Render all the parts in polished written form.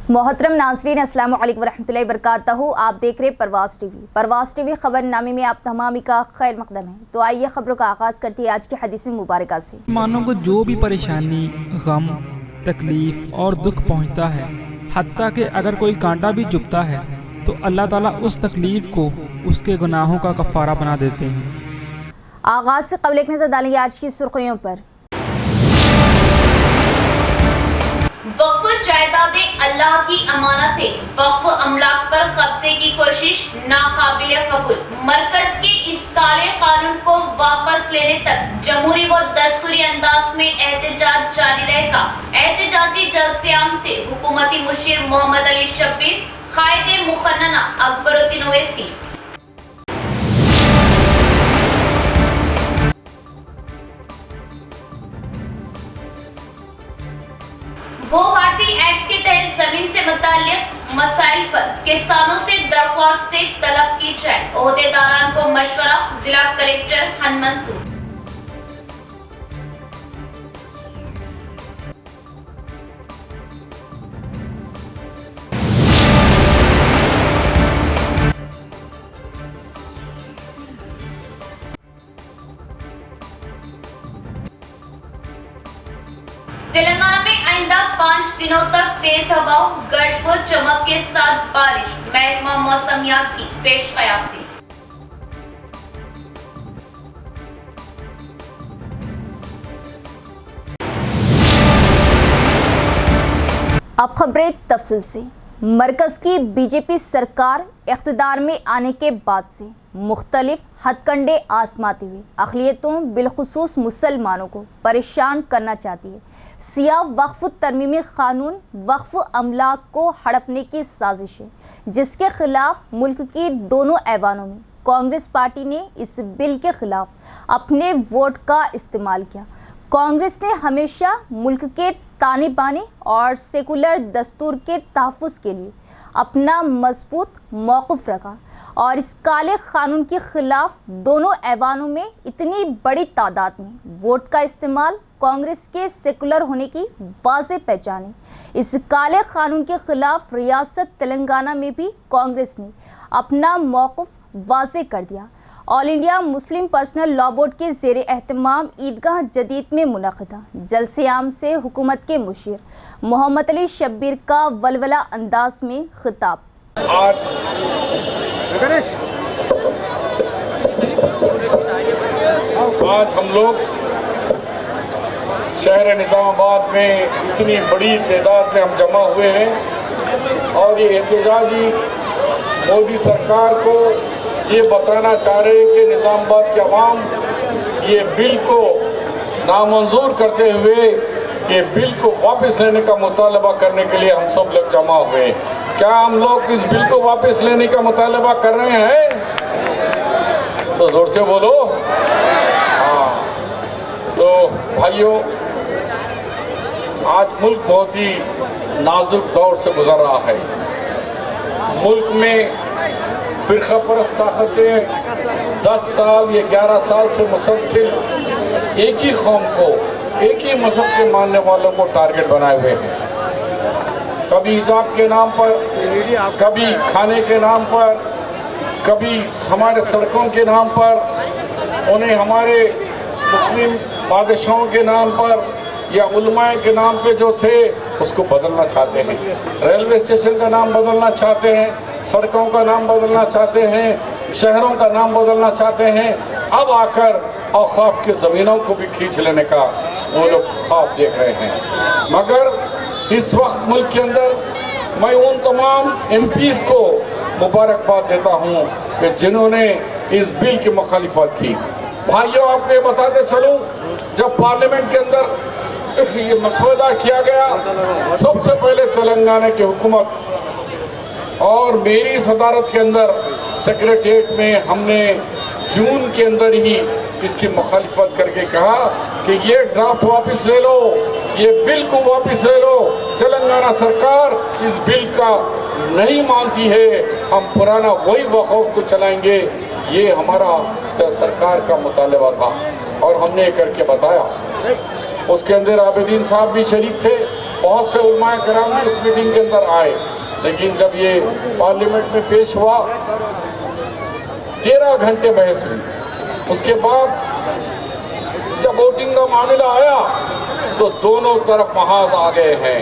मोहतरम नाज़रीन, अस्सलाम वालेकुम वरहमतुल्लाहि वबरकातुहू। आप देख रहे परवाज़ टीवी खबरनामे में आप तमामी का खैर मकदम है। तो आइए खबरों का आगाज़ करती है आज की हदीस मुबारक से। मानों को जो भी परेशानी, गम, तकलीफ और दुख पहुंचता है, हत्ता कि अगर कोई कांटा भी चुभता है तो अल्लाह ताला उस तकलीफ को उसके गुनाहों का कफ़ारा बना देते हैं। आगाज़ से कबल एक नज़र डालेंगे आज की सुर्खियों पर। वक्फ जायदादें अल्लाह की अमानतें, वक्फ अमलाक पर कब्जे की कोशिश नाकाबिल कबूल। मरकज के इस काले कानून को वापस लेने तक जमहूरी व दस्तूरी अंदाज में एहतजाज जारी रहेगा। एहतजाजी जलसे-आम से हुकूमती मुशीर मोहम्मद अली शब्बीर, कायदे मुखन्नना अकबरुद्दीन ओवैसी। भू भारती एक्ट के तहत जमीन से मुताल्लिक मसाइल पर किसानों से दरख्वास्तें तलब की जाए, ओहदेदारान को मशवरा। जिला कलेक्टर हनुमंतपुर। तेलंगाना में आइंदा 5 दिनों तक तेज हवाओं, गरज व चमक के साथ बारिश, महकमा मौसमियात की पेश कयासी। अब खबरें तफसील से। मरकज़ की बीजेपी सरकार इख्तिदार में आने के बाद से मुख्तलिफ हथकंडे आजमाती हुई अक़लियतों बिलखुसूस मुसलमानों को परेशान करना चाहती है। सियाह वक्फ तरमीमी क़ानून वक्फ अमलाक को हड़पने की साजिश है, जिसके खिलाफ मुल्क की दोनों ऐवानों में कांग्रेस पार्टी ने इस बिल के खिलाफ अपने वोट का इस्तेमाल किया। कांग्रेस ने हमेशा मुल्क के ताने बाने और सेकुलर दस्तूर के तहफ़्फ़ुज़ के लिए अपना मजबूत मौक़िफ़ रखा और इस काले क़ानून के ख़िलाफ़ दोनों ऐवानों में इतनी बड़ी तादाद में वोट का इस्तेमाल कांग्रेस के सेकुलर होने की वाज़ेह पहचान है। इस काले क़ानून के ख़िलाफ़ रियासत तेलंगाना में भी कांग्रेस ने अपना मौक़िफ़ वाज़ेह कर दिया। All India Muslim personal law board के ज़ेरे एहतमाम ईदगाह जदीद में मुनक़िदा जलसे-आम से हुकूमत के मुशीर मोहम्मद अली शब्बीर का वलवला अंदाज में खिताब। आज हम लोग शहर निज़ामाबाद में इतनी बड़ी तादाद में हम जमा हुए हैं और ये एहतजाजी मोदी सरकार को ये बताना चाह रहे हैं कि निज़ामाबाद के अवाम ये बिल को नामंजूर करते हुए ये बिल को वापस लेने का मुतालबा करने के लिए हम सब लोग जमा हुए हैं। क्या हम लोग इस बिल को वापस लेने का मुतालबा कर रहे हैं? तो जोर से बोलो। हाँ, तो भाइयों, आज मुल्क बहुत ही नाजुक दौर से गुजर रहा है। मुल्क में फ़िरक़ा परस्त ताकतें 10 साल या 11 साल से मुसलसिल एक ही कौम को, एक ही मज़हब के मानने वालों को टारगेट बनाए हुए हैं। कभी हिजाब के नाम पर, कभी खाने के नाम पर, कभी हमारे सड़कों के नाम पर, उन्हें हमारे मुस्लिम बादशाहों के नाम पर या उलमाए के नाम पे जो थे उसको बदलना चाहते हैं। रेलवे स्टेशन का नाम बदलना चाहते हैं, सड़कों का नाम बदलना चाहते हैं, शहरों का नाम बदलना चाहते हैं। अब आकर औक़ाफ़ की ज़मीनों को भी खींच लेने का वो लोग ख्वाब देख रहे हैं। मगर इस वक्त मुल्क के अंदर मैं उन तमाम MPs को मुबारकबाद देता हूँ कि जिन्होंने इस बिल की मुखालिफत की। भाइयों, आपको ये बताते चलूँ, जब पार्लियामेंट के अंदर ये मसौदा किया गया, सबसे पहले तेलंगाना की हुकूमत और मेरी सदारत के अंदर सेक्रेटेरिएट में हमने जून के अंदर ही इसकी मुखालिफत करके कहा कि ये ड्राफ्ट वापस ले लो, ये बिल को वापस ले लो। तेलंगाना सरकार इस बिल का नहीं मानती है, हम पुराना वही वक़्फ़ को चलाएंगे। ये हमारा सरकार का मुतालबा था और हमने करके बताया। उसके अंदर आबिदीन साहब भी शरीक थे, बहुत से उलमाए कराम भी उस मीटिंग के अंदर आए, लेकिन जब ये पार्लियामेंट में पेश हुआ 13 घंटे बहस हुई। उसके बाद जब वोटिंग का मामला आया तो दोनों तरफ महाज आ गए हैं।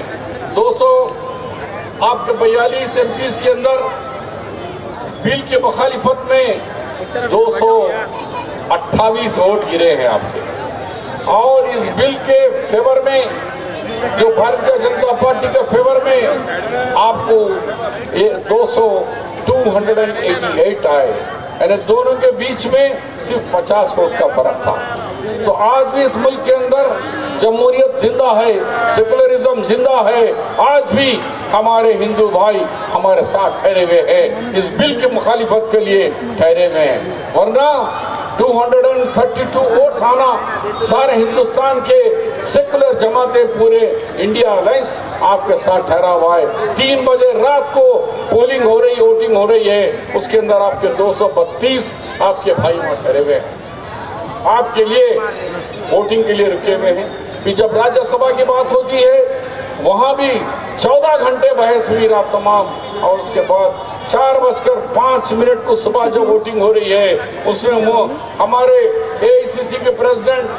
200 आपके 42 MPs के अंदर बिल की मुखालिफत में 228 वोट गिरे हैं आपके, और इस बिल के फेवर में, जो भारतीय जनता पार्टी के फेवर में आपको 288 आए, यानी दोनों के बीच में सिर्फ 50 वोट का फर्क था। तो आज भी इस मुल्क के अंदर जमहूरियत जिंदा है, सेकुलरिज्म जिंदा है। आज भी हमारे हिंदू भाई हमारे साथ ठहरे हुए हैं, इस बिल की मुखालिफत के लिए ठहरे हुए हैं। वरना 232 वोट्स आना, सारे हिंदुस्तान के सेकुलर जमातें, पूरे इंडिया अलायंस आपके साथ ठहरा हुआ है। 3 बजे रात को पोलिंग हो रही, वोटिंग हो रही है, उसके अंदर आपके 232 आपके भाई वहां ठहरे हुए हैं, आपके लिए वोटिंग के लिए रुके हुए हैं। फिर जब राज्यसभा की बात होती है, वहां भी 14 घंटे बहस हुई रात तमाम, और उसके बाद 4:05 को सुबह जो वोटिंग हो रही है, उसमें वो हमारे AICC के प्रेसिडेंट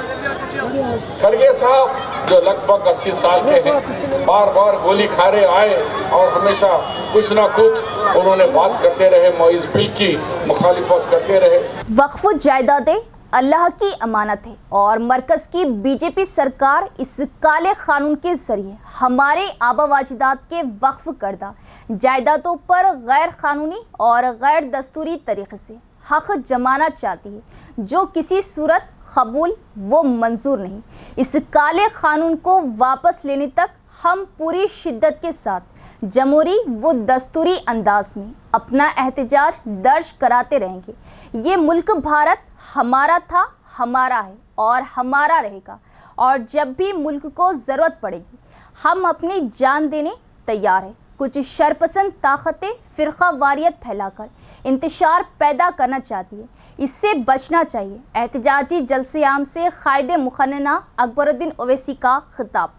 खड़गे साहब, जो लगभग 80 साल के हैं, बार बार गोली खा रहे आए और हमेशा कुछ ना कुछ उन्होंने बात करते रहे, इस बिल की मुखालिफत करते रहे। वक्फ जायदादें अल्लाह की अमानत है और मरकज़ की बीजेपी सरकार इस काले कानून के जरिए हमारे आबा वाजिदात के वक्फ करदा जायदादों पर गैर कानूनी और गैर दस्तूरी तरीके से हक जमाना चाहती है, जो किसी सूरत कबूल वो मंजूर नहीं। इस काले कानून को वापस लेने तक हम पूरी शिद्दत के साथ जमहूरी व दस्तूरी अंदाज में अपना एहतजाज दर्ज कराते रहेंगे। ये मुल्क भारत हमारा था, हमारा है और हमारा रहेगा, और जब भी मुल्क को ज़रूरत पड़ेगी हम अपनी जान देने तैयार हैं। कुछ शरपसंद ताकतें फ़िरका वारियत फैलाकर इंतशार पैदा करना चाहती है, इससे बचना चाहिए। एहतजाजी जलसे आम से कायदे मुखन्ना अकबरुद्दीन ओवैसी का खिताब।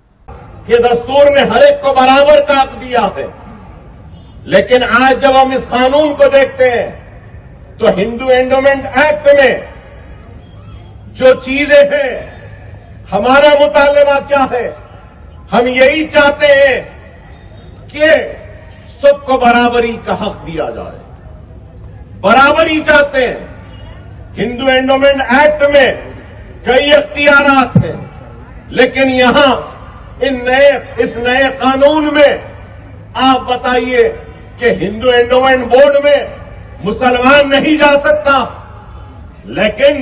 ये दस्तूर ने हर एक को बराबर का हक दिया है, लेकिन आज जब हम इस कानून को देखते हैं तो हिंदू एंडोमेंट एक्ट में जो चीजें हैं, हमारा मुतालबा क्या है? हम यही चाहते हैं कि सबको बराबरी का हक दिया जाए, बराबरी चाहते हैं। हिंदू एंडोमेंट एक्ट में कई इख्तियारात हैं, लेकिन यहां इस नए कानून में आप बताइए कि हिंदू एंडोमेंट बोर्ड में मुसलमान नहीं जा सकता, लेकिन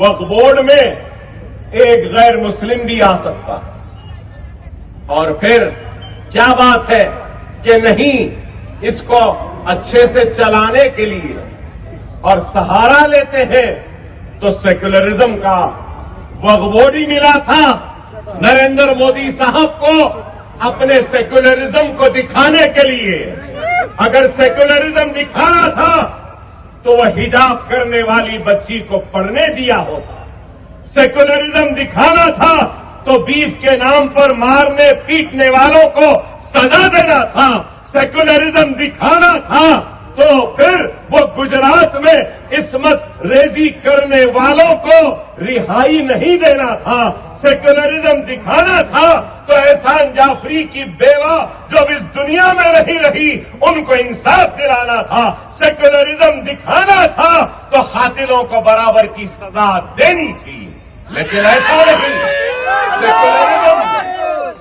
वक्फ बोर्ड में एक गैर मुस्लिम भी आ सकता है। और फिर क्या बात है कि नहीं, इसको अच्छे से चलाने के लिए और सहारा लेते हैं तो सेक्युलरिज्म का वक्फ बोर्ड ही मिला था नरेंद्र मोदी साहब को अपने सेक्युलरिज्म को दिखाने के लिए। अगर सेक्युलरिज्म दिखाना था तो वह हिजाब करने वाली बच्ची को पढ़ने दिया होता। सेक्युलरिज्म दिखाना था तो बीफ के नाम पर मारने पीटने वालों को सजा देना था। सेक्युलरिज्म दिखाना था तो फिर वो गुजरात में इस्मत रेजी करने वालों को रिहाई नहीं देना था। सेक्युलरिज्म दिखाना था तो एहसान जाफरी की बेवा जो इस दुनिया में नहीं रही उनको इंसाफ दिलाना था। सेक्युलरिज्म दिखाना था तो कातिलों को बराबर की सजा देनी थी, लेकिन ऐसा नहीं। सेक्युलरिज्म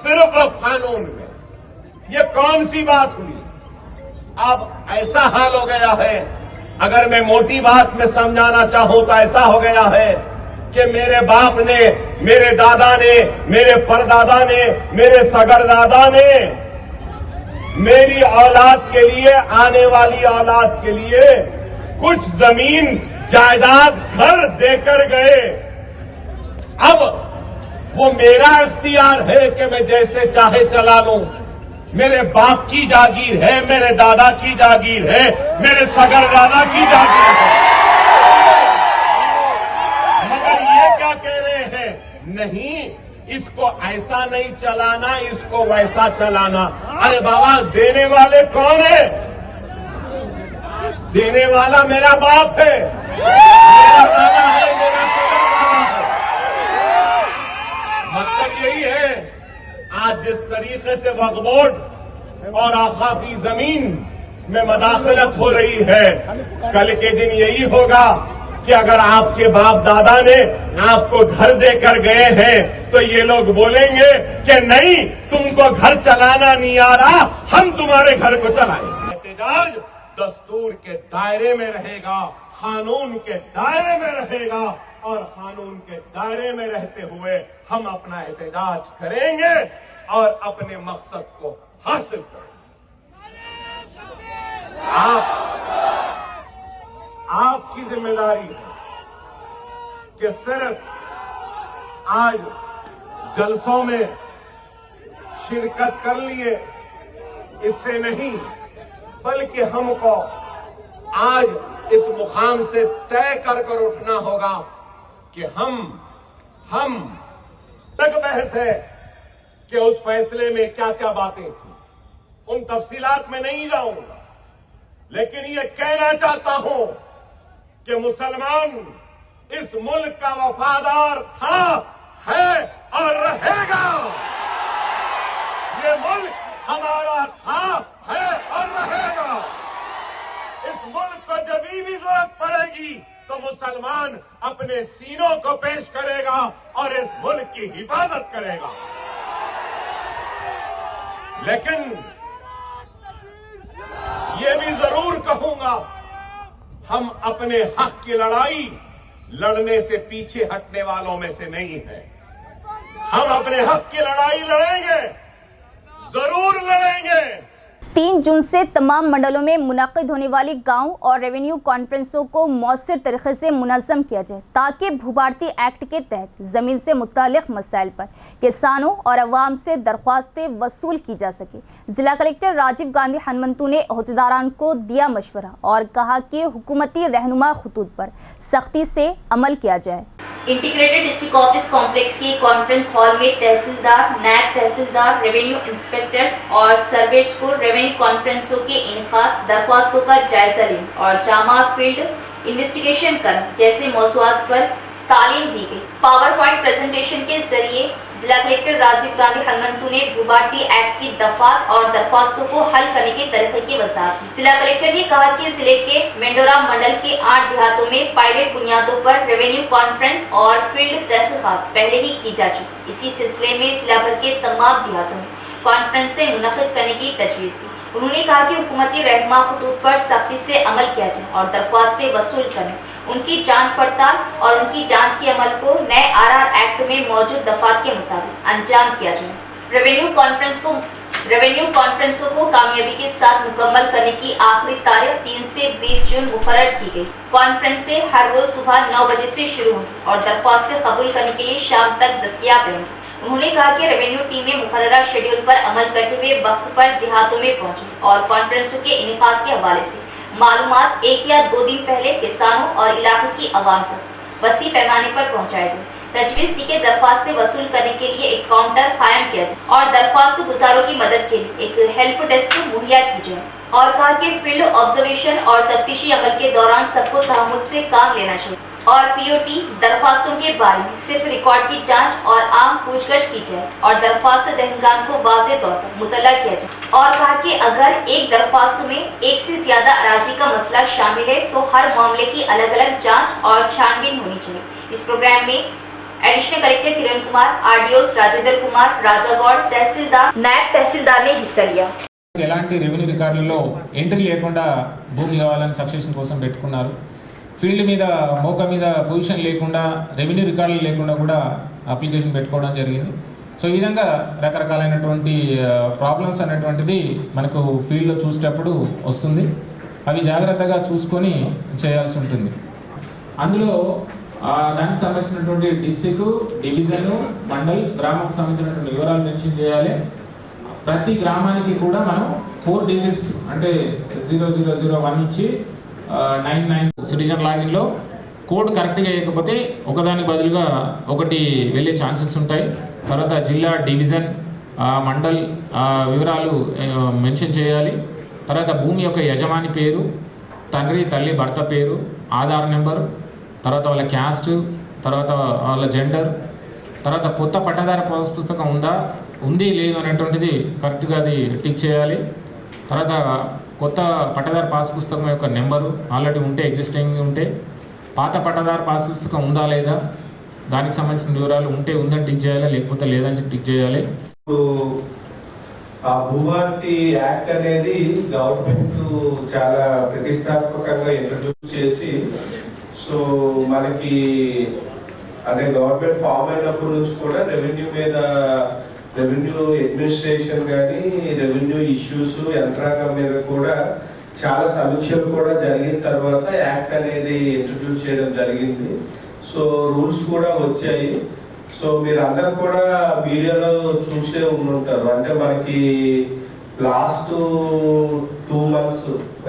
सिर्फ अब कानून में। ये कौन सी बात हुई? अब ऐसा हाल हो गया है, अगर मैं मोटी बात में समझाना चाहूं तो ऐसा हो गया है कि मेरे बाप ने, मेरे दादा ने, मेरे परदादा ने, मेरे सगरदादा ने मेरी औलाद के लिए, आने वाली औलाद के लिए कुछ जमीन जायदाद घर देकर गए। अब वो मेरा इख्तियार है कि मैं जैसे चाहे चला लूं। मेरे बाप की जागीर है, मेरे दादा की जागीर है, मेरे सगरदादा की जागीर है। मगर ये क्या कह रहे हैं? नहीं, इसको ऐसा नहीं चलाना, इसको वैसा चलाना। अरे बाबा, देने वाले कौन है? देने वाला मेरा बाप है, मेरा दादा है, मेरा सगा है। मतलब यही है, आज जिस तरीके से वक्फ बोर्ड और आकाफी जमीन में मदाखलत हो रही है, कल के दिन यही होगा कि अगर आपके बाप दादा ने आपको घर देकर गए हैं तो ये लोग बोलेंगे कि नहीं, तुमको घर चलाना नहीं आ रहा, हम तुम्हारे घर को चलाएंगे। एहतजाज दस्तूर के दायरे में रहेगा, कानून के दायरे में रहेगा, और कानून के दायरे में रहते हुए हम अपना एहतजाज करेंगे और अपने मकसद को हासिल करेंगे। आपकी जिम्मेदारी है कि सिर्फ आज जलसों में शिरकत कर लिए इससे नहीं, बल्कि हमको आज इस मुकाम से तय कर उठना होगा कि हम तक बहस है कि उस फैसले में क्या क्या बातें थी, उन तफसीलात में नहीं जाऊंगा, लेकिन ये कहना चाहता हूं कि मुसलमान इस मुल्क का वफादार था, है और रहेगा। ये मुल्क हमारा था, है और रहेगा। इस मुल्क को जब भी जरूरत पड़ेगी तो मुसलमान अपने सीनों को पेश करेगा और इस मुल्क की हिफाजत करेगा। लेकिन ये भी जरूर कहूंगा, हम अपने हक की लड़ाई लड़ने से पीछे हटने वालों में से नहीं है। हम अपने हक की लड़ाई लड़ेंगे, जरूर लड़ेंगे। 3 जून से तमाम मंडलों में मुनक्किद होने वाली गांव और रेवेन्यू कॉन्फ्रेंसों को मौसर तरीके से मुनज़्ज़म किया जाए, ताकि भूभारती एक्ट के तहत ज़मीन से मुतालिक मसाइल पर किसानों और अवाम से दरख्वास्तें वसूल की जा सके। ज़िला कलेक्टर राजीव गांधी हनुमंतु ने अहदेदारान को दिया मशवरा और कहा कि हुकूमती रहनुमा खतूत पर सख्ती से अमल किया जाए। इंटीग्रेटेड डिस्ट्रिक्ट ऑफिस कॉम्प्लेक्स के कॉन्फ्रेंस हॉल में तहसीलदार, नायब तहसीलदार, रेवेन्यू इंस्पेक्टर्स और सर्वेयर्स को रेवेन्यू कॉन्फ्रेंसों के इनेकाद, दरख्वास्तों का जायजा लेने और जामा फील्ड इन्वेस्टिगेशन करने जैसे मौज़ूआत पर तालीम दी गई। पावर पॉइंट प्रेजेंटेशन के जरिए जिला कलेक्टर राजीव गांधी हनुमंतु ने भूभारती एक्ट की दफात और दरख्वास्तों को हल करने के तरीके की वजाहत की। जिला कलेक्टर ने कहा कि जिले के मेंडोरा मंडल के 8 देहातों में पायलट बुनियादों पर रेवेन्यू कॉन्फ्रेंस और फील्ड तहकीकात पहले ही की जा चुकी। इसी सिलसिले में जिला भर के तमाम देहातों में कॉन्फ्रेंस से मुनक्किद करने की तजवीज़ दी। उन्होंने कहा कि हुकूमती रहनुमा खतूत पर सख्ती से अमल किया जाए और दरख्वास्तें वसूल करने, उनकी जांच पड़ताल और उनकी जांच के अमल को नए आरआर एक्ट में मौजूद दफात के मुताबिक अंजाम किया जाए। रेवेन्यू कॉन्फ्रेंसों को कामयाबी के साथ मुकम्मल करने की आखिरी तारीख 3 से 20 जून मुकर्रर की गई। कॉन्फ्रेंसें हर रोज सुबह 9 बजे से शुरू होंगी और दरख्वास्तें कबूल करने के लिए शाम तक दस्तयाब रहेंगी। उन्होंने कहा कि रेवेन्यू टीमें मुकर्ररा शेड्यूल पर अमल करते हुए वक्त पर देहातों में पहुंची और कॉन्फ्रेंसों के इनेकाद के हवाले से मालूमात 1 या 2 दिन पहले किसानों और इलाके की आवाम तक वसी पैमाने पर पहुंचाए गए। तजवीज़ दी कि दरख्वास्तें वसूल करने के लिए एक काउंटर कायम किया जाए और दरख्वास्त गुजारों की मदद के लिए एक हेल्प डेस्क मुहैया की जाए और कहा कि फील्ड ऑब्जर्वेशन और तफ्तीशी अमल के दौरान सबको तहम्मुल से काम लेना चाहिए और पीओटी दरख्वास्तों के बारे में सिर्फ रिकॉर्ड की जांच और आम पूछगछ की जाए और दरख्वास्त दहनगान को वाज़ेह तौर पर मुतल्ला किया जाए और कहा कि अगर एक दरख्वास्त में 1 से ज्यादा अराजी का मसला शामिल है तो हर मामले की अलग अलग जांच और छानबीन होनी चाहिए। इस प्रोग्राम में एडिशनल कलेक्टर किरण कुमार, आरडीओस राजेंद्र कुमार, राजागौड़, तहसीलदार, नायब तहसीलदार ने हिस्सा लिया। ఎలాంటి రెవెన్యూ రికార్డులలో ఎంట్రీ లేకుండా భూమి కావాలని సక్సెషన్ కోసం పెట్టుకున్నారు. ఫీల్డ్ మీద మోక మీద పొజిషన్ లేకుండా రెవెన్యూ రికార్డులు లేకుండా కూడా అప్లికేషన్ పెట్టుకోవడం జరిగింది. సో ఈ విధంగా రకరకాలైనటువంటి ప్రాబ్లమ్స్ అనేటువంటిది మనకు ఫీల్డ్లో చూసేటప్పుడు వస్తుంది. అవి జాగ్రత్తగా చూసుకొని చేయాల్సి ఉంటుంది. అందులో దానికి సంబంధించినటువంటి డిస్ట్రిక్ట్, డివిజను, మండల్, గ్రామానికి సంబంధించినటువంటి వివరాలు మెన్షన్ చేయాలి. ప్రతి గ్రామానికి కూడా మనం 4 డిజిట్స్ అంటే 0001 నుంచి 99 సిటిజన్ లాగిన్లో కోడ్ కరెక్ట్గా వేయకపోతే ఒకదానికి బదులుగా ఒకటి వెళ్ళే ఛాన్సెస్ ఉంటాయి. తర్వాత జిల్లా, డివిజన్, మండల్ వివరాలు మెన్షన్ చేయాలి. తర్వాత భూమి యొక్క యజమాని పేరు, తండ్రి తల్లి భర్త పేరు, ఆధార్ నెంబరు, తర్వాత వాళ్ళ క్యాస్ట్, తర్వాత వాళ్ళ జెండర్, తర్వాత కొత్త పట్టదారు పాస్ పుస్తకం ఉంది లేదు అనేటువంటిది కరెక్ట్గా అది టిక్ చేయాలి. తర్వాత కొత్త పట్టదారు పాస్ పుస్తకం యొక్క నెంబరు ఆల్రెడీ ఉంటే, ఎగ్జిస్టింగ్ ఉంటే, పాత పట్టదారు పాస్ పుస్తకం ఉందా లేదా దానికి సంబంధించిన వివరాలు ఉందని టిక్ చేయాలి, లేకపోతే లేదని టిక్ చేయాలి. ఆ భూభారతి యాక్ట్ అనేది గవర్నమెంట్ చాలా ప్రతిష్టాత్మకంగా ఇంట్రడ్యూస్ చేసి, సో మనకి అంటే గవర్నమెంట్ ఫామ్ అయినప్పటి నుంచి కూడా రెవెన్యూ అడ్మినిస్ట్రేషన్ కానీ రెవెన్యూ ఇష్యూస్ యంత్రాంగం మీద కూడా చాలా సమీక్షలు కూడా జరిగిన తర్వాత యాక్ట్ అనేది ఇంట్రడ్యూస్ చేయడం జరిగింది. సో రూల్స్ కూడా వచ్చాయి. సో మీరు అందరూ కూడా మీడియాలో చూసే ఉంటారు. అంటే మనకి లాస్ట్ 2 months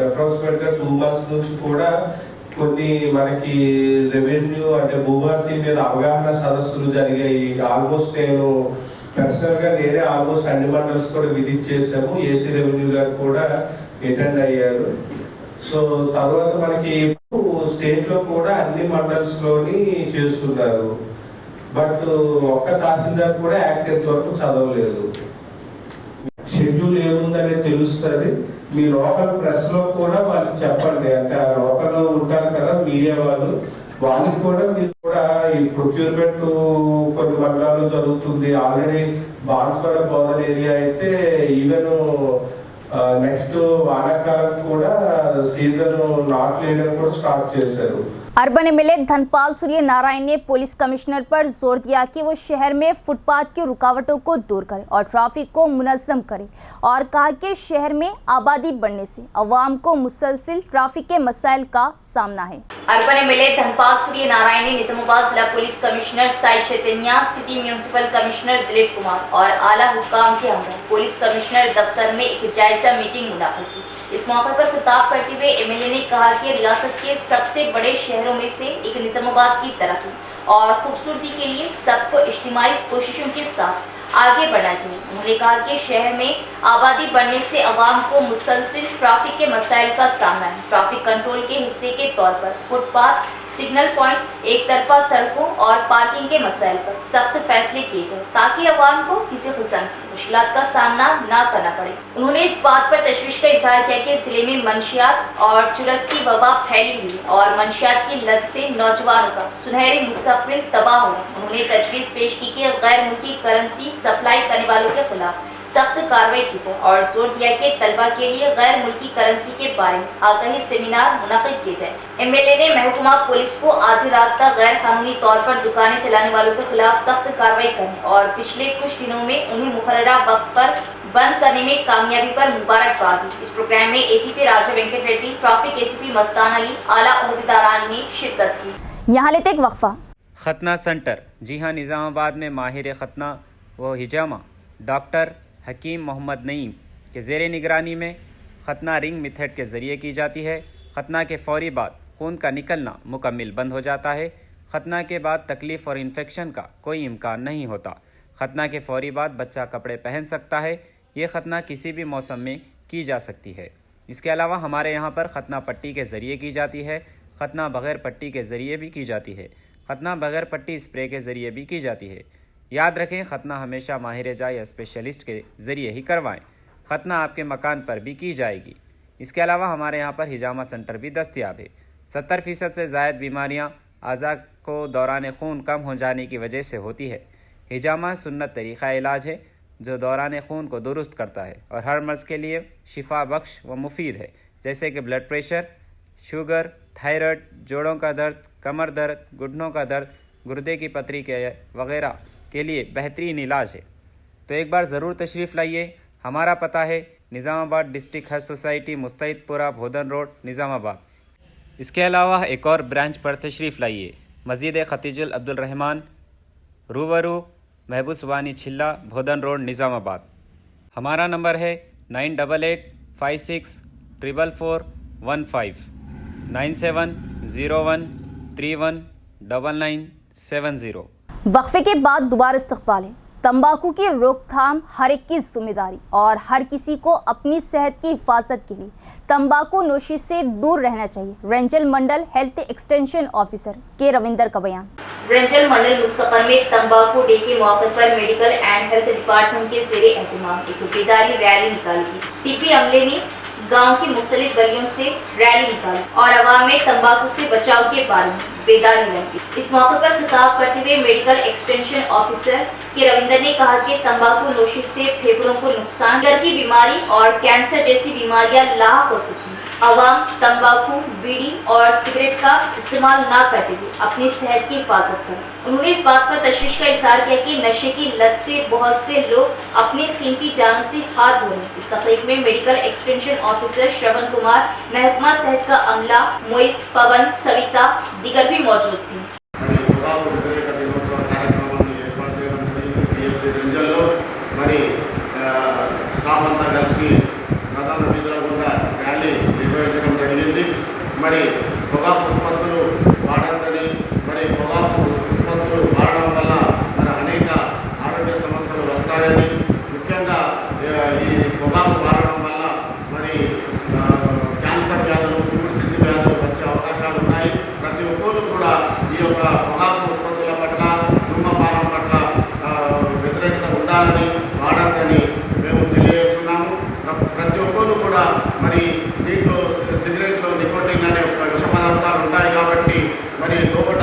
అప్రాక్సిమేట్గా 2 months నుంచి కూడా కొన్ని మనకి రెవెన్యూ అంటే భూభారతి మీద అవగాహన సదస్సులు జరిగాయి. ఆల్మోస్ట్ నేనే ఆల్మోస్ట్ అన్ని మండల్స్ కూడా విజిట్ చేశాము. ఏసీ రెవెన్యూ గారు కూడా అటెండ్ అయ్యారు. సో తర్వాత మనకి స్టేట్ లో కూడా అన్ని మండల్స్ లోని చేస్తున్నారు. బట్ ఒక్క తహసీల్దార్ కూడా యాక్ట్ ఎంతవరకు చదవలేదు. షెడ్యూల్ ఏముందనే తెలుస్తుంది. మీ లోకల్ ప్రెస్ లో కూడా వాళ్ళకి చెప్పండి. అంటే ఆ లోకల్ లో ఉంటారు కదా మీడియా వాళ్ళకి కూడా మీరు కూడా ఈ ప్రొక్యూర్మెంట్ కొన్ని మండలాల్లో జరుగుతుంది. ఆల్రెడీ బాన్స్వాడ బోర్డర్ ఏరియా అయితే ఈవెన్ నెక్స్ట్ వానాకాలం కూడా సీజన్ నాట్లు వేయడం కూడా స్టార్ట్ చేశారు. अर्बन एमएलए धनपाल सूर्य नारायण ने पुलिस कमिश्नर पर जोर दिया कि वो शहर में फुटपाथ की रुकावटों को दूर करे और ट्रैफिक को मुनज़्ज़म करे और कहा कि शहर में आबादी बढ़ने से अवाम को मुसलसिल ट्रैफिक के मसाइल का सामना है। अर्बन एमएलए धनपाल सूर्य नारायण ने निजामाबाद जिला police commissioner Sai Chaitanya, city municipal commissioner Dilip Kumar और आला हुक्काम के हमरा पुलिस कमिश्नर दफ्तर में एक जायजा मीटिंग मुनाकिद की। इस मौके पर खिताब करते हुए एमएलए ने कहा कि रियासत के सबसे बड़े शहरों में से एक निजामाबाद की तरक्की और खूबसूरती के लिए सबको इज्तिमाई कोशिशों के साथ आगे बढ़ना चाहिए। उन्होंने कहा कि शहर में आबादी बढ़ने से अवाम को मुसलसिल ट्रैफिक के मसाइल का सामना है। ट्रैफिक कंट्रोल के हिस्से के तौर पर फुटपाथ, सिग्नल पॉइंट्स, एक तरफा सड़कों और पार्किंग के मसाइल पर सख्त फैसले किए जाए ताकि अवाम को किसी किस्म की मुश्किलात का सामना न करना पड़े। उन्होंने इस बात पर तशवीश का इजहार किया कि जिले में मंशियात और चुरस की वबा फैली हुई और मंशियात की लत से नौजवानों का सुनहरी मुस्तकबिल तबाह हो रहा है। उन्होंने तजवीज़ पेश की कि गैर मुल्की करेंसी सप्लाई करने वालों के खिलाफ सख्त कार्रवाई की जाए और जोर दिया कि तलबा के लिए गैर मुल्की करेंसी के बारे में आगाही सेमिनार मुनक़िद किए जाए। एमएलए ने महकमा पुलिस को आधी रात तक गैर कानूनी तौर पर दुकानें चलाने वालों के खिलाफ सख्त कार्रवाई करने और पिछले कुछ दिनों में उन्हें मुकर्ररा वक्त पर बंद करने में कामयाबी पर मुबारकबाद दी। इस प्रोग्राम में एसीपी राजा वेंकट रेड्डी, ट्रैफिक एसीपी मस्तान अली, आला ओहदेदारान ने शिरकत की। यहाँ लेते एक वक्फा। खतना सेंटर, जी हाँ, निज़ामाबाद में माहिर खतना व हिजामा डॉक्टर हकीम मोहम्मद नईम के ज़ेर निगरानी में खतना रिंग मेथड के ज़रिए की जाती है। खतना के फ़ौरी बाद खून का निकलना मुकम्मल बंद हो जाता है। खतना के बाद तकलीफ़ और इन्फेक्शन का कोई इम्कान नहीं होता। खतना के फ़ौरी बाद बच्चा कपड़े पहन सकता है। ये खतना किसी भी मौसम में की जा सकती है। इसके अलावा हमारे यहाँ पर खतना पट्टी के ज़रिए की जाती है। खतना बग़ैर पट्टी के ज़रिए भी की जाती है। खतना बग़ैर पट्टी स्प्रे के ज़रिए भी की जाती है। याद रखें, खतना हमेशा माहिर जा या स्पेशलिस्ट के ज़रिए ही करवाएं। खतना आपके मकान पर भी की जाएगी। इसके अलावा हमारे यहाँ पर हिजामा सेंटर भी दस्तयाब है। 70% से ज़ायद बीमारियाँ आज़ा को दौरान खून कम हो जाने की वजह से होती है। हिजामा सुन्नत तरीक़ा इलाज है जो दौरान खून को दुरुस्त करता है और हर मर्ज़ के लिए शिफा बख्श व मुफीद है, जैसे कि ब्लड प्रेशर, शुगर, थायराइड, जोड़ों का दर्द, कमर दर्द, घुटनों का दर्द, गुर्दे की पथरी के वगैरह के लिए बेहतरीन इलाज है। तो एक बार ज़रूर तशरीफ़ लाइए। हमारा पता है निज़ामाबाद डिस्ट्रिक्ट हज सोसाइटी, मुस्तैदपुरा, भोदन रोड, निज़ामाबाद। इसके अलावा एक और ब्रांच पर तशरीफ़ लाइए, मस्जिद खतीजुल अब्दुल रहमान, रूबरू महबूब सुबानी छिल्ला, भोदन रोड, निज़ामाबाद। हमारा नंबर है 9886444415 9701319970। वक्फे के बाद दोबारा इस्तक़बाल है। तंबाकू की रोकथाम हर एक की जिम्मेदारी और हर किसी को अपनी सेहत की हिफाजत के लिए तंबाकू नोशी से दूर रहना चाहिए। रेंजल मंडल हेल्थ एक्सटेंशन ऑफिसर के रविंदर का बयान। रेंजल मंडल मुस्तफर में तंबाकू डे के मौके पर मेडिकल एंड हेल्थ डिपार्टमेंट के ज़ेरे एहतमाम एक बेदारी रैली निकाली गई। टीपी अमले ने गांव की मुख्तलिफ गलियों से रैली निकाली और अवाम में तंबाकू से बचाव के बारे में बेदारी लाई। इस मौके पर खिताब करते हुए मेडिकल एक्सटेंशन ऑफिसर के रविंदर ने कहा कि तंबाकू नोशी से फेफड़ों को नुकसान, दिल की बीमारी और कैंसर जैसी बीमारियां लाक हो सकती हैं। अवाम तंबाकू, बीड़ी और सिगरेट का इस्तेमाल ना करते हुए अपनी सेहत की हिफाजत करें। उन्होंने इस बात पर तशवीश का इजहार किया कि नशे की लत से बहुत से लोग अपनी कीमती जानों से हाथ धो रहे हैं। इस तकरीब में medical extension officer Shravan Kumar, महकमा सेहत का अमला मोइस, पवन, सविता दीगर भी मौजूद थे। మరి పొగాకు ఉత్పత్తులు వాడద్దని, మరి పొగాకు ఉత్పత్తులు వాడడం వల్ల మరి అనేక ఆరోగ్య సమస్యలు వస్తాయని, ముఖ్యంగా ఈ పొగాకు వాడడం వల్ల మరి క్యాన్సర్ వ్యాధులు, ఊపిరితిత్తు వ్యాధులు వచ్చే అవకాశాలు ఉన్నాయి. ప్రతి ఒక్కరు కూడా ఈ యొక్క పొగాకు ఉత్పత్తుల పట్ల, ధూమపానం పట్ల వ్యతిరేకత ఉండాలని, వాడద్దని మేము తెలియజేస్తున్నాము. ప్రతి ఒక్కరు కూడా మరి దీంట్లో సిగరెట్లో నికోటిన్ అనే విష పదార్థాలు ఉంటాయి కాబట్టి మరి లోపల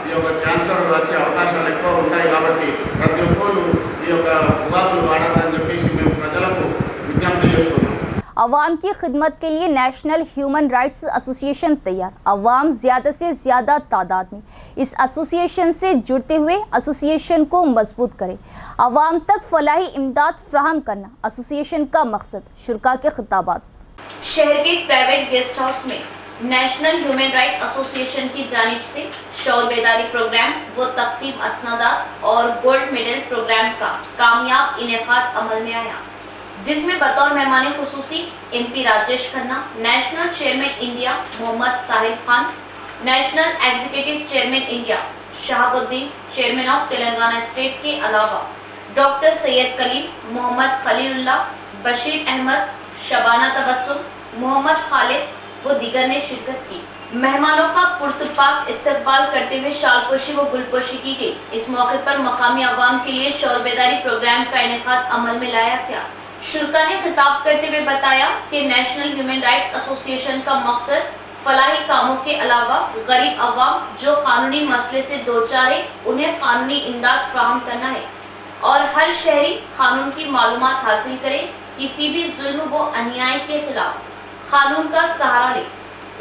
ఈ యొక్క క్యాన్సర్ వచ్చే అవకాశాలు ఎక్కువ ఉంటాయి కాబట్టి ప్రతి ఒక్కరు ఈ యొక్క పొగాకులు వాడద్దని చెప్పేసి మేము ప్రజలకు విజ్ఞప్తి చేస్తున్నాం। अवाम की खिदमत के लिए नेशनल ह्यूमन राइट्स एसोसिएशन तैयार। अवाम ज़्यादा से ज़्यादा तादाद में इस एसोसिएशन से जुड़ते हुए एसोसिएशन को मजबूत करें। अवाम तक फलाही इमदाद फ्राहम करना एसोसिएशन का मकसद। शुरका के खिताबात। शहर के प्राइवेट गेस्ट हाउस में नेशनल ह्यूमन राइट एसोसिएशन की जानिब से शौर बेदारी प्रोग्राम व तकसीम असनादात और गोल्ड मेडल प्रोग्राम का कामयाब इनेकाद अमल में आया, जिसमें बतौर मेहमान खुसूसी MP Rajesh Khanna, national chairman India Mohammad Sahil Khan, national executive chairman India Shahabuddin, chairman of Telangana state के अलावा डॉक्टर सैयद कलीम, मोहम्मद खलीलुल्लाह, बशीर अहमद, शबाना तबस्सुम, मोहम्मद खालिद व दीगर ने शिरकत की। मेहमानों का पुरतपाक इस्तकबाल करते हुए शालपोशी व गुलपोशी की गई। इस मौके पर मकामी अवाम के लिए शौर बेदारी प्रोग्राम का इनेकाद अमल में लाया गया। शुरका ने खिताब करते हुए बताया कि नेशनल ह्यूमन राइट्स एसोसिएशन का मकसद फलाही कामों के अलावा गरीब अवाम जो कानूनी मसले से दो चार है उन्हें कानूनी इमदाद फ्राहम करना है और हर शहरी कानून की मालूमात हासिल करे, किसी भी जुल्म व अन्याय के खिलाफ कानून का सहारा ले।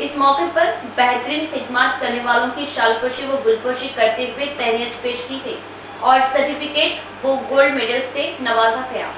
इस मौके पर बेहतरीन खिदमत करने वालों की शालपोशी व गुलपोशी करते हुए तहनीत पेश की गई और सर्टिफिकेट व गोल्ड मेडल से नवाजा गया।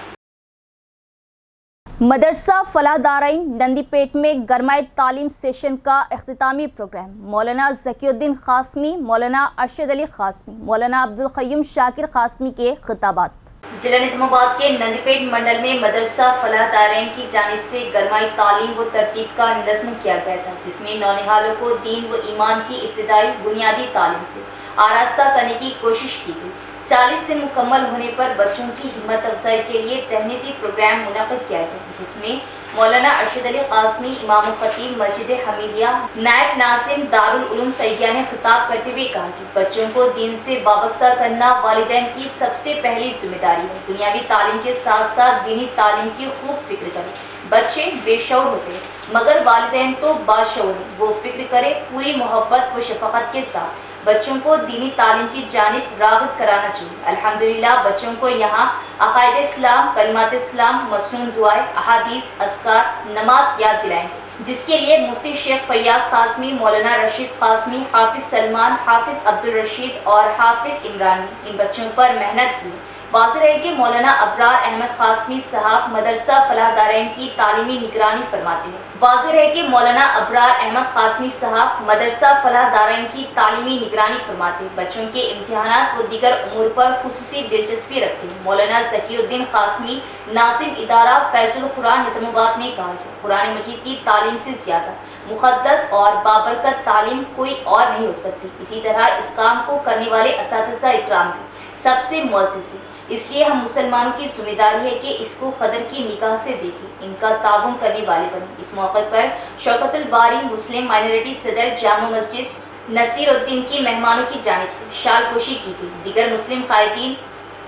मदरसा फलाहदारैन नंदीपेट में गरमाए तालीम सेशन का इख्तितामी प्रोग्राम। मौलाना ज़कीउद्दीन क़ासमी, मौलाना अरशद अली क़ासमी, मौलाना अब्दुल क़य्यूम शाकिर क़ासमी के खिताबात। जिला निज़ामाबाद के नंदीपेट मंडल में मदरसा फलाहदारैन की जानिब से गरमाई तालीम व तरतीब का नज़्म किया गया था, जिसमें नौनिहालों को दीन व ईमान की इब्तिदाई बुनियादी तालीम से आरास्ता करने की कोशिश की गई। 40 दिन मुकम्मल होने पर बच्चों की हिम्मत अफजाई के लिए तहनीती प्रोग्राम मुनक़िद किया गया, जिसमें मौलाना अरशद अली क़ासमी, इमाम खतीब मस्जिद हमीदिया, नायब नाज़िम दारुल उलूम सैयदिया ने खिताब करते हुए कहा कि बच्चों को दीन से वाबस्ता करना वालिदैन की सबसे पहली जिम्मेदारी है। दुनियावी तालीम के साथ साथ दीनी तालीम की खूब फिक्र करें। बच्चे बेशऊर होते हैं मगर वालिदैन तो बाशऊर हैं, वो फिक्र करे पूरी मोहब्बत व शफकत के साथ बच्चों को दीनी तालीम की जानिब राग़िब कराना चाहिए। अल्हम्दुलिल्लाह बच्चों को यहाँ अक़ाइद इस्लाम, कलिमात इस्लाम, मसनून दुआएं, अहादीस, अस्कार, नमाज याद दिलाएंगे, जिसके लिए मुफ्ती शेख फैयाज क़ासमी, मौलाना रशीद क़ासमी, हाफिज सलमान, हाफिज अब्दुल रशीद और हाफिज इमरान ने इन बच्चों पर मेहनत की। वाज़ेह है कि मौलाना अबरार अहमद क़ासमी साहब मदरसा फलाहदारैन की तालीमी निगरानी फरमाते हैं। वाज़ेह है कि मौलाना अबरार अहमद क़ासमी साहब मदरसा फलाहदारैन की तालीमी निगरानी फरमाते हैं। बच्चों के इम्तिहानात व दीगर उमूर पर खुसूसी दिलचस्पी रखते हैं। मौलाना ज़कीउद्दीन क़ासमी, नासिम इदारा फैज़ुल कुरान निज़ामाबाद ने कहा कि कुरान मजीद की तालीम से ज़्यादा मुक़द्दस और बाबरकत तालीम कोई और नहीं हो सकती। इसी तरह इस काम को करने वाले असातिज़ा इकराम भी सबसे मुअज़्ज़ज़ हैं। इसलिए हम मुसलमानों की जिम्मेदारी है कि इसको कदर की निगाह से देखें, इनका ताउन करने वाले बने। इस मौके पर शौकतुल बारी मुस्लिम माइनॉरिटी सदर जामा मस्जिद नसीरुद्दीन की मेहमानों की जानिब से शाल पोशी की गई। दीगर मुस्लिम कायदीन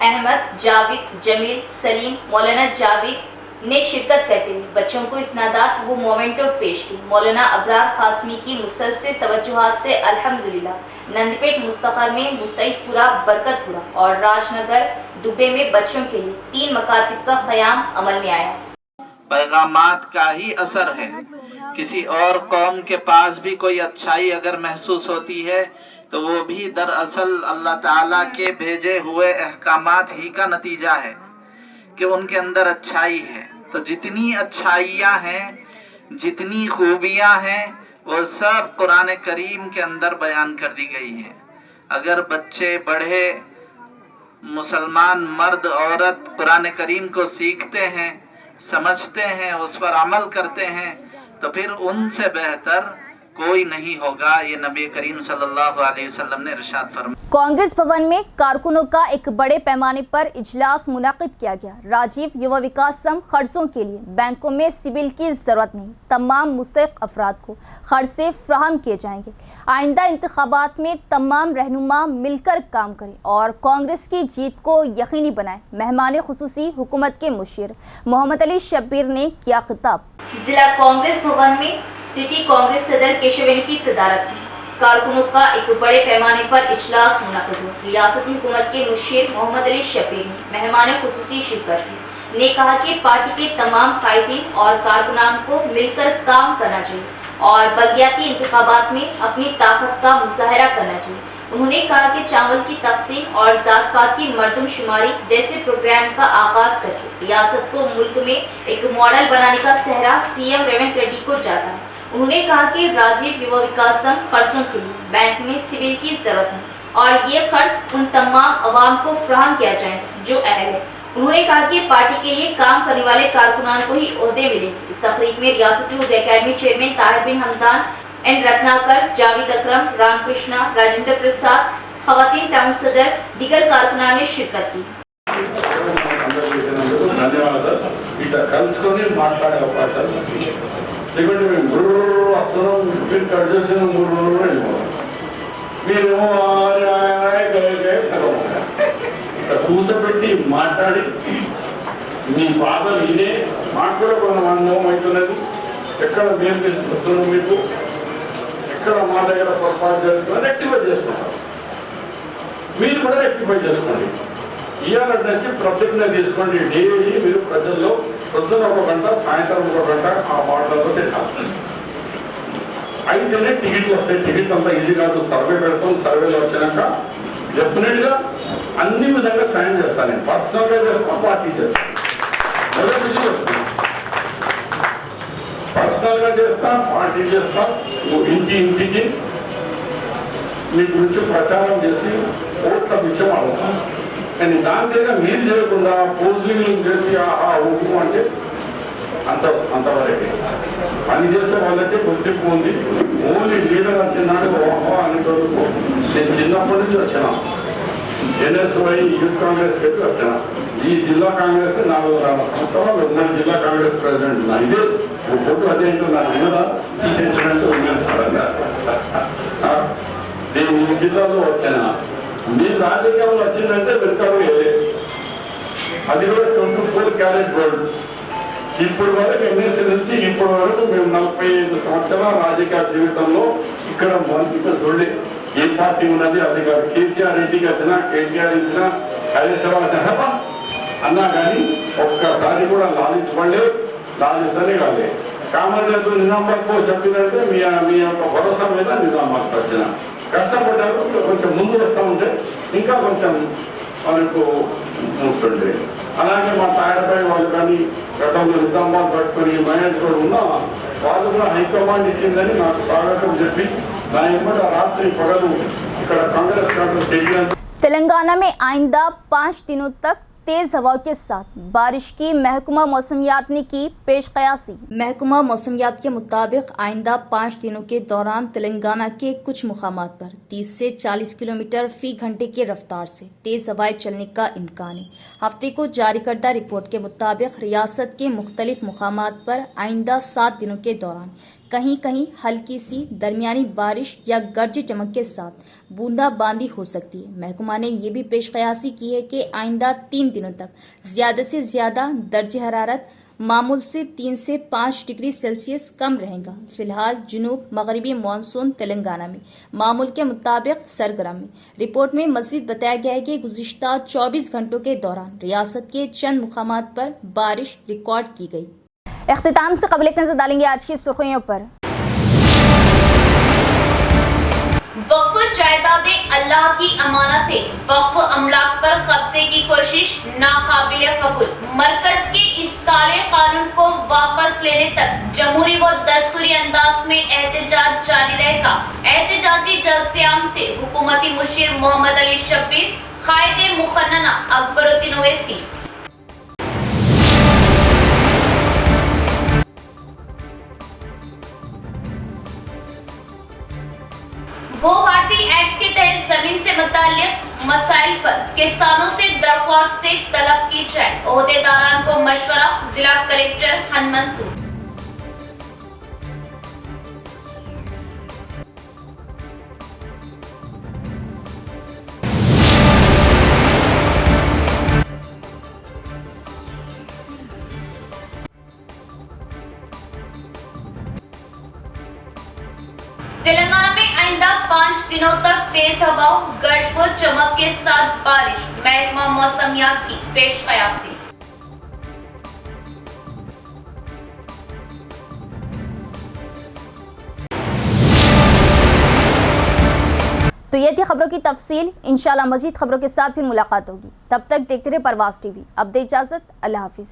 अहमद, जावेद, जमील, सलीम, मौलाना जावेद ने शिरकत करते हुए बच्चों को इसनादात वो मोमेंटो पेश की। मौलाना अबरार कासमी की मुसलसल तवज्जुहात से अल्हम्दुलिल्लाह नंदपेट मुस्तफर में मुस्तईदपुरा, बरकतपुरा और राजनगर दुबे में बच्चों के लिए 3 मकातिब का क़याम अमल में आया। पैगामात का ही असर है। किसी और कौम के पास भी कोई अच्छाई अगर महसूस होती है तो वो भी दरअसल अल्लाह ताला के भेजे हुए अहकामात ही का नतीजा है कि उनके अंदर अच्छाई है। तो जितनी अच्छाइयाँ हैं, जितनी खूबियाँ हैं, वो सब कुरान करीम के अंदर बयान कर दी गई हैं। अगर बच्चे बड़े मुसलमान मर्द औरत कुरान करीम को सीखते हैं, समझते हैं, उस पर अमल करते हैं, तो फिर उनसे बेहतर कोई नहीं होगा। ये नबी करीम सल्लल्लाहु अलैहि वसल्लम ने इरशाद फरमाया। कांग्रेस भवन में कारकुनों का एक बड़े पैमाने पर इजलास मुनाकिद किया गया। राजीव युवा विकास संघ खर्चों के लिए बैंकों में सिबिल की जरूरत नहीं, तमाम मुस्तहिक अफराद को खर्चे फ्राहम किए जाएंगे। आइंदा इंतखाबात में तमाम रहनुमा मिलकर काम करें और कांग्रेस की जीत को यकीनी बनाएं। मेहमान खुसूसी हुकूमत के मुशीर मोहम्मद अली शब्बीर ने किया खिताब। जिला कांग्रेस भवन में सिटी कांग्रेस सदर केशवेन की सदारत में कारकुनों का एक बड़े पैमाने पर इजलास मुनक़िद हुआ। रियासती हुकूमत के मुशीर मोहम्मद अली शब्बीर ने मेहमान खुसूसी शिरकत की। ने कहा कि पार्टी के तमाम कायदीन और कारकुनान को मिलकर काम करना चाहिए और बलदियाती इंतखाबात में अपनी ताकत का मुजाहरा करना चाहिए। उन्होंने कहा कि चावल की तकसीम और ज़ात-पात की मर्दमशुमारी जैसे प्रोग्राम का आगाज करके रियासत को मुल्क में एक मॉडल बनाने का सहरा सीएम रेवंत रेड्डी को जाता है। उन्होंने कहा कि राजीव युवा विकास संघ खर्चों के लिए बैंक में सिविल की जरूरत है और ये खर्च उन तमाम अवाम को फ्राहम किया जाएगा जो अहल है। उन्होंने कहा कि पार्टी के लिए काम करने वाले कारकुनान को ही ओहदे मिलेंगे। इस तकरीब में रियासती उर्दू अकेडमी चेयरमैन ताहिर बिन हमदान, एन रत्नाकर, जावेद अकरम, रामकृष्णा, राजेंद्र प्रसाद, खवातीन टाउन सदर, दीगर कारकुनान ने शिरकत की। కూసబెట్టి మాట్లాడి మీ బాధలు వినే మాకు కూడా కొంత అనుభవం అవుతున్నది. ఎక్కడ మేలు తీసుకొస్తున్నాం, మీకు ఎక్కడ మా దగ్గర పొరపాటు జరుగుతుందని రెక్టిఫై చేసుకుంటాం. మీరు కూడా రెక్టిఫై చేసుకోండి. ఇవాళ నుంచి ప్రతిజ్ఞ తీసుకోండి. డైలీ మీరు ప్రజల్లో పొద్దున 1 గంట, సాయంత్రం 1 గంట ఆ మాటలతో తిట్టాలి. అయితేనే టికెట్లు వస్తాయి. టికెట్ అంతా ఈజీ కాదు. సర్వే పెడతాం. సర్వేలో వచ్చినాక డెఫినెట్గా అన్ని విధంగా సాయం చేస్తాను. నేను పర్సనల్గా చేస్తాను, పార్టీ చేస్తాను. పర్సనల్గా చేస్తా, పార్టీ చేస్తా. ఇంటికి మీ గురించి ప్రచారం చేసి ఓట్ల విషయం అడుగుతాం. కానీ దాని దగ్గర మీరు చేయకుండా పోస్టింగ్ చేసి ఊపు అంటే అంతవరకే. పని చేసే వాళ్ళకి గుర్తింపు ఉంది. ఓన్లీ లీడర్ వచ్చినాడు ఓహో అనేటోళ్ళకు నేను చిన్నప్పటి నుంచి వచ్చిన ఎన్ఎస్వై యూత్ కాంగ్రెస్ పెట్టి వచ్చిన. ఈ జిల్లా కాంగ్రెస్ 4 సంవత్సరాలు ఉమ్మడి జిల్లా కాంగ్రెస్ ప్రెసిడెంట్ నా. ఇదే ఫోటో అదే అంటున్నాను. వినదా ఈ సెంటిమెంట్ నేను ఈ జిల్లాలో వచ్చాను. మీరు రాజకీయంలో వచ్చిందంటే వెనుకలు అది కూడా 24 క్యారెట్ గోల్డ్. ఇప్పుడు వరకు ఎమ్మెల్సీ నుంచి ఇప్పటి వరకు మేము 45 సంవత్సరాల రాజకీయ జీవితంలో ఇక్కడ చూడండి ఏ పార్టీ ఉన్నది అది కాదు. కేసీఆర్ రెడ్డికి వచ్చినా, కేటీఆర్ ఇచ్చినా, హరీశ్రావు వచ్చినా అన్నా కానీ ఒక్కసారి కూడా లాలించబడలేదు. లాలిస్తూనే కాదు. కామర్జీ నిజామాబాద్కు చెప్పిందంటే మీ యొక్క భరోసా మీద నిజామాబాద్కి వచ్చిన కష్టపడ్డారు. కొంచెం ముందు వస్తూ ఉంటే ఇంకా కొంచెం మనకు చూస్తుండే. అలాగే మా తాయడపై వాళ్ళు కానీ గతంలో నిజామాబాద్ పట్టుకుని మహేష్ కూడా ఉన్న వాళ్ళు కూడా హైకమాండ్ ఇచ్చిందని నాకు స్వాగతం చెప్పి నా ఇమ్మట రాత్రి పగలు ఇక్కడ కాంగ్రెస్ तेलंगाना में आइंदा 5 दिनों तक तेज हवा के साथ बारिश की महकमा मौसमियात ने की पेश कयासी। महकमा मौसमियात के मुताबिक आइंदा 5 दिनों के दौरान तेलंगाना के कुछ मुकामात पर 30 से 40 किलोमीटर फी घंटे की रफ्तार से तेज हवाएं चलने का इम्कान है। हफ्ते को जारी करदा रिपोर्ट के मुताबिक रियासत के मुख्तलिफ मुकामात पर आइंदा 7 दिनों के दौरान कहीं कहीं हल्की सी दरमियानी बारिश या गरज चमक के साथ बूंदाबांदी हो सकती है। महकमा ने यह भी पेश कयासी की है कि आइंदा 3 दिनों तक ज़्यादा से ज़्यादा दर्ज हरारत मामूल से 3 से 5 डिग्री सेल्सियस कम रहेगा। फिलहाल जुनूब मगरबी मानसून तेलंगाना में मामूल के मुताबिक सरगर्म है। रिपोर्ट में मज़ीद बताया गया है कि गुज़िश्ता 24 घंटों के दौरान रियासत के चंद मुकामात पर बारिश रिकॉर्ड की गई। इख्तिताम से कबल एक नजर डालेंगे आज की सुर्खियों पर। वक्फ जायदादें अल्लाह की अमानतें, वक्फ अमलाक पर कब्जे की कोशिश नाकाबिल कबूल। मरकज के इस काले कानून को वापस लेने तक जमहूरी व दस्तूरी अंदाज में एहतजाज जारी रहेगा। एहतजाजी जलसियाम से हुकूमती मुशीर मोहम्मद अली शब्बीर, कायदे मुखन्नना अकबरुद्दीन ओवैसी। भू भारती एक्ट के तहत जमीन से मुताल्लिक मसाइल पर किसानों से दरख्वास्तें तलब की जाए। ओहदेदारान को मशवरा, जिला कलेक्टर हनुमंतपुर। तेलंगाना में आइंदा 5 दिनों तक तेज हवाओं, गरज व चमक के साथ बारिश। महकमा मौसमियात की पेश कयासी। तो ये थी खबरों की तफसील। इंशाल्लाह मजीद खबरों के साथ फिर मुलाकात होगी। तब तक देखते रहे परवाज़ टीवी। अब दे इजाजत, अल्लाह हाफिज।